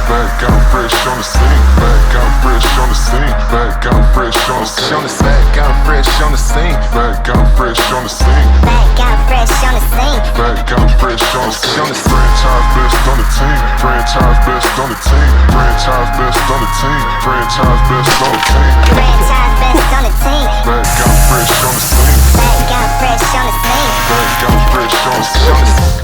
Back out fresh on the scene. Back out fresh on the scene. Back out fresh on the scene. Back out fresh on the scene. Back out fresh on the scene. Back out fresh on the scene. Back out fresh on the scene. Franchise best on the team. Franchise best on the team. Franchise best on the team. Franchise best on the team. Franchise best on the team. Back out fresh on the scene. Back out fresh on the scene. Back out fresh on the scene.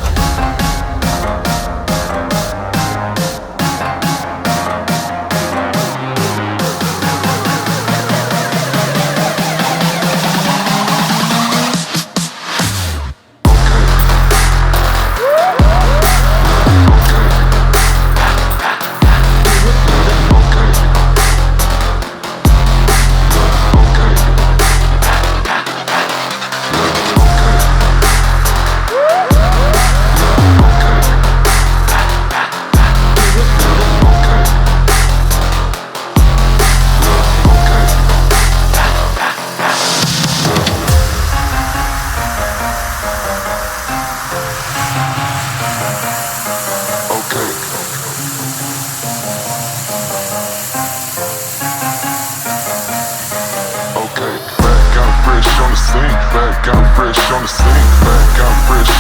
Back out fresh on the scene. Back out fresh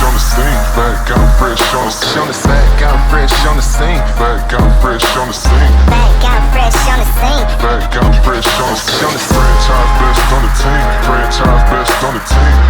on the scene. Back out fresh on the scene. Back out fresh on the scene. Back out fresh on the scene. Back out fresh on the scene. Back out fresh on the scene. Franchise best on the team. Franchise best on the team.